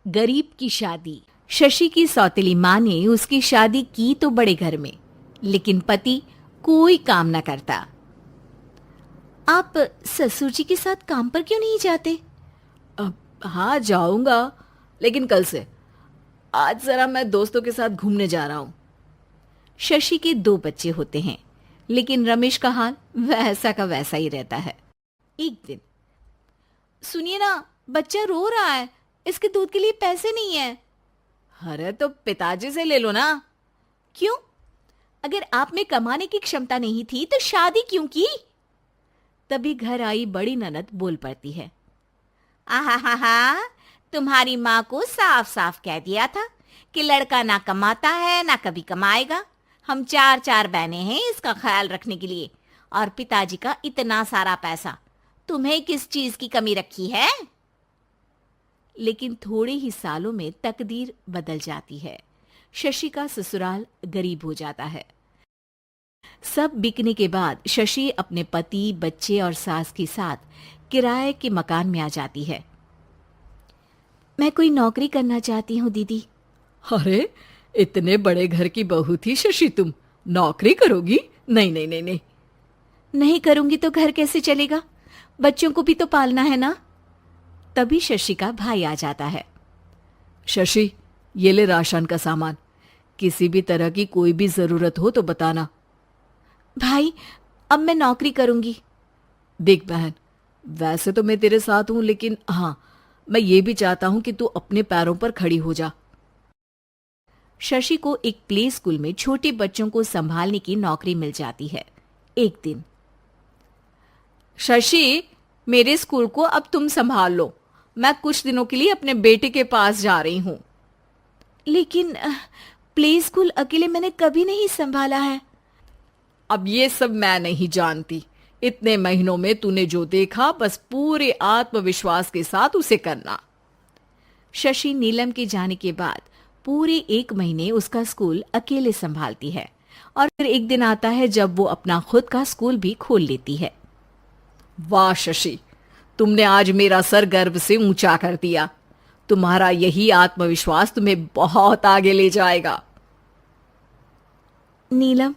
गरीब की शादी। शशि की सौतेली माँ ने उसकी शादी की तो बड़े घर में, लेकिन पति कोई काम न करता। आप ससुर जी के साथ काम पर क्यों नहीं जाते? हाँ जाऊंगा, लेकिन कल से। आज जरा मैं दोस्तों के साथ घूमने जा रहा हूँ। शशि के 2 बच्चे होते हैं, लेकिन रमेश का हाल वैसा का वैसा ही रहता है। एक दिन, सुनिए ना, बच्चा रो रहा है, इसके दूध के लिए पैसे नहीं है। अरे तो पिताजी से ले लो ना। क्यों? अगर आप में कमाने की क्षमता नहीं थी तो शादी क्यों की? तभी घर आई बड़ी ननद बोल पड़ती है। आहा हा हा, तुम्हारी माँ को साफ साफ कह दिया था कि लड़का ना कमाता है ना कभी कमाएगा। हम 4 बहनें हैं इसका ख्याल रखने के लिए, और पिताजी का इतना सारा पैसा, तुम्हें किस चीज की कमी रखी है? लेकिन थोड़े ही सालों में तकदीर बदल जाती है। शशि का ससुराल गरीब हो जाता है। सब बिकने के बाद शशि अपने पति, बच्चे और सास के साथ किराए के मकान में आ जाती है। मैं कोई नौकरी करना चाहती हूँ दीदी। अरे इतने बड़े घर की बहू थी शशि, तुम नौकरी करोगी? नहीं नहीं नहीं नहीं। नहीं करूंगी तो घर कैसे चलेगा? बच्चों को भी तो पालना है ना। तभी शशि का भाई आ जाता है। शशि, ये ले राशन का सामान, किसी भी तरह की कोई भी जरूरत हो तो बताना। भाई, अब मैं नौकरी करूंगी। देख बहन, वैसे तो मैं तेरे साथ हूं, लेकिन हाँ, मैं ये भी चाहता हूं कि तू अपने पैरों पर खड़ी हो जा। शशि को एक प्ले स्कूल में छोटे बच्चों को संभालने की नौकरी मिल जाती है। एक दिन, शशि, मेरे स्कूल को अब तुम संभाल लो। मैं कुछ दिनों के लिए अपने बेटे के पास जा रही हूं। लेकिन प्ले स्कूल अकेले मैंने कभी नहीं संभाला है। अब ये सब मैं नहीं जानती। इतने महीनों में तूने जो देखा, बस पूरे आत्मविश्वास के साथ उसे करना। शशि नीलम के जाने के बाद पूरे 1 महीने उसका स्कूल अकेले संभालती है, और फिर एक दिन आता है जब वो अपना खुद का स्कूल भी खोल लेती है। वाह शशि, तुमने आज मेरा सर गर्व से ऊंचा कर दिया। तुम्हारा यही आत्मविश्वास तुम्हें बहुत आगे ले जाएगा। नीलम,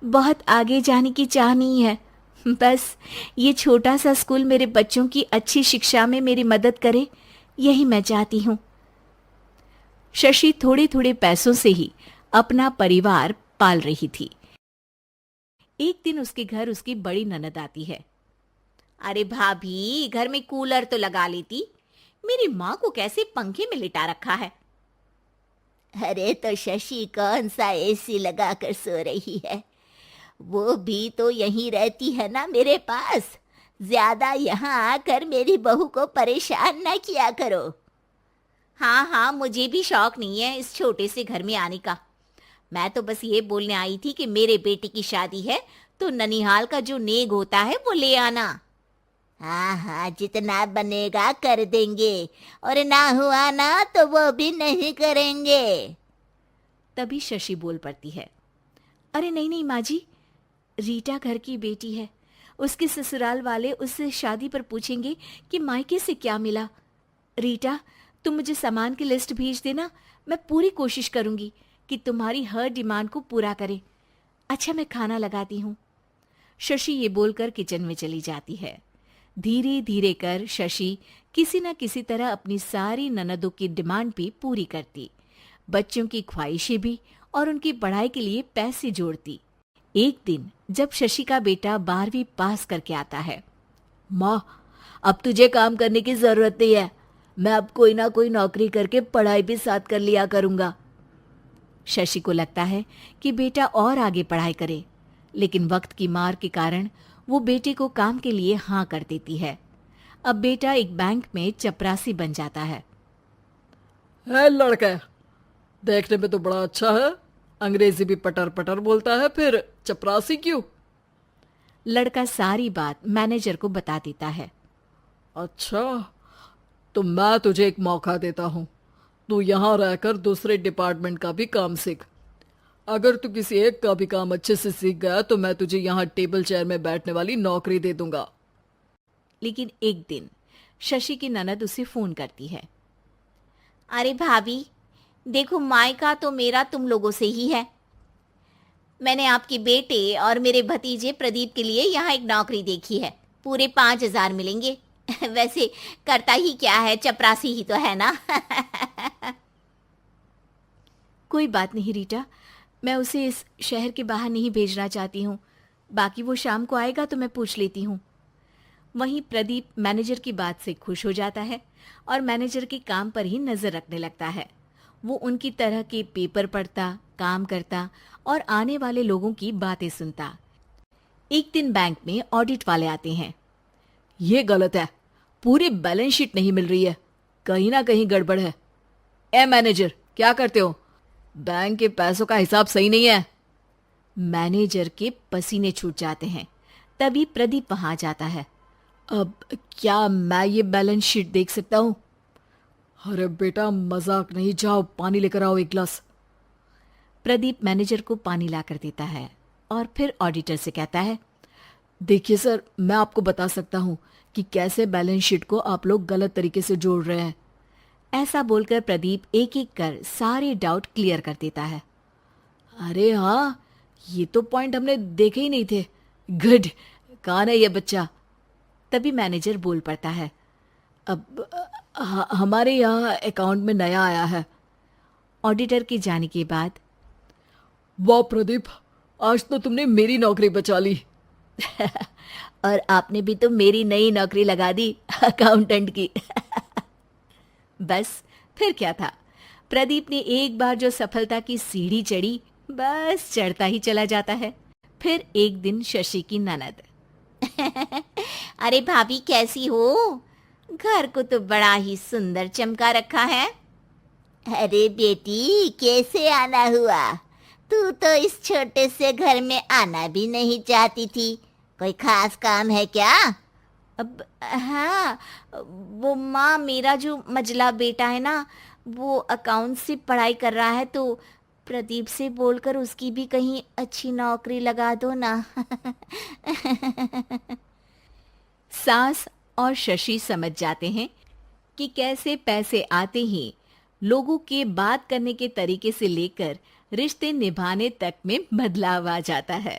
बहुत आगे जाने की चाह नहीं है, बस ये छोटा सा स्कूल मेरे बच्चों की अच्छी शिक्षा में मेरी मदद करे, यही मैं चाहती हूँ। शशि थोड़े थोड़े पैसों से ही अपना परिवार पाल रही थी। एक दिन उसके घर उसकी बड़ी ननद आती है। अरे भाभी, घर में कूलर तो लगा लेती, मेरी माँ को कैसे पंखे में लिटा रखा है? अरे तो शशि कौन सा एसी लगा कर सो रही है? वो भी तो यहीं रहती है ना मेरे पास। ज्यादा यहाँ आकर मेरी बहू को परेशान ना किया करो। हाँ हाँ, मुझे भी शौक नहीं है इस छोटे से घर में आने का। मैं तो बस ये बोलने आई थी कि मेरे बेटे की शादी है तो ननिहाल का जो नेग होता है वो ले आना। हाँ हाँ, जितना बनेगा कर देंगे, और ना हुआ ना तो वो भी नहीं करेंगे। तभी शशि बोल पड़ती है। अरे नहीं नहीं माँ जी, रीटा घर की बेटी है, उसके ससुराल वाले उससे शादी पर पूछेंगे कि मायके से क्या मिला। रीटा, तुम मुझे सामान की लिस्ट भेज देना, मैं पूरी कोशिश करूंगी कि तुम्हारी हर डिमांड को पूरा करे। अच्छा, मैं खाना लगाती हूँ। शशि ये बोलकर किचन में चली जाती है। धीरे धीरे कर शशि किसी न किसी तरह अपनी सारी ननदों की डिमांड भी पूरी करती, बच्चों की ख्वाहिशें भी, और उनकी पढ़ाई के लिए पैसे जोड़ती। एक दिन जब शशि का बेटा 12वीं पास करके आता है। माँ, अब तुझे काम करने की जरूरत नहीं है। मैं अब कोई ना कोई नौकरी करके पढ़ाई भी साथ कर लिया करूंगा। शशि को लगता है कि बेटा और आगे पढ़ाई करे, लेकिन वक्त की मार के कारण वो बेटे को काम के लिए हाँ कर देती है। अब बेटा एक बैंक में चपरासी बन जाता है। लड़का देखने में तो बड़ा अच्छा है, अंग्रेजी भी पटर पटर बोलता है, फिर चपरासी क्यों? लड़का सारी बात मैनेजर को बता देता है। अच्छा, तो मैं तुझे एक मौका देता हूँ। तू यहाँ रहकर दूसरे डिपार्टमेंट का भी काम सीख। अगर तू किसी एक का भी काम अच्छे से सीख गया तो मैं तुझे यहाँ टेबल चेयर में बैठने वाली नौकरी दे दूंगा। लेकिन एक दिन शशि की ननद उसे फोन करती है। अरे भाभी, देखो मायका तो मेरा तुम लोगों से ही है। मैंने आपके बेटे और मेरे भतीजे प्रदीप के लिए यहाँ एक नौकरी देखी है, पूरे 5,000 मिलेंगे। वैसे करता ही क्या है, चपरासी ही तो है ना। कोई बात नहीं रीटा, मैं उसे इस शहर के बाहर नहीं भेजना चाहती हूँ। बाकी वो शाम को आएगा तो मैं पूछ लेती हूँ। वहीं प्रदीप मैनेजर की बात से खुश हो जाता है और मैनेजर के काम पर ही नजर रखने लगता है। वो उनकी तरह के पेपर पढ़ता, काम करता और आने वाले लोगों की बातें सुनता। एक दिन बैंक में ऑडिट वाले आते हैं। ये गलत है, पूरी बैलेंस शीट नहीं मिल रही है, कहीं ना कहीं गड़बड़ है। ए मैनेजर, क्या करते हो? बैंक के पैसों का हिसाब सही नहीं है। मैनेजर के पसीने छूट जाते हैं। तभी प्रदीप वहां जाता है। अब क्या मैं ये बैलेंस शीट देख सकता हूँ? अरे बेटा मजाक नहीं, जाओ पानी लेकर आओ एक गिलास। प्रदीप मैनेजर को पानी लाकर देता है और फिर ऑडिटर से कहता है, देखिए सर, मैं आपको बता सकता हूँ कि कैसे बैलेंस शीट को आप लोग गलत तरीके से जोड़ रहे हैं। ऐसा बोलकर प्रदीप एक एक कर सारे डाउट क्लियर कर देता है। अरे हाँ, ये तो पॉइंट हमने देखे ही नहीं थे। गुड, कौन है ये बच्चा? तभी मैनेजर बोल पड़ता है, अब हमारे यहाँ अकाउंट में नया आया है। ऑडिटर के जाने के बाद, वाह प्रदीप, आज तो तुमने मेरी नौकरी बचा ली। और आपने भी तो मेरी नई नौकरी लगा दी, अकाउंटेंट की। बस फिर क्या था, प्रदीप ने एक बार जो सफलता की सीढ़ी चढ़ी, बस चढ़ता ही चला जाता है। फिर एक दिन शशि की ननद, अरे भाभी कैसी हो? घर को तो बड़ा ही सुंदर चमका रखा है। अरे बेटी, कैसे आना हुआ? तू तो इस छोटे से घर में आना भी नहीं चाहती थी, कोई खास काम है क्या? अब हाँ, वो माँ, मेरा जो मजला बेटा है ना, वो अकाउंट से पढ़ाई कर रहा है, तो प्रदीप से बोलकर उसकी भी कहीं अच्छी नौकरी लगा दो ना। सास और शशि समझ जाते हैं कि कैसे पैसे आते ही लोगों के बात करने के तरीके से लेकर रिश्ते निभाने तक में बदलाव आ जाता है।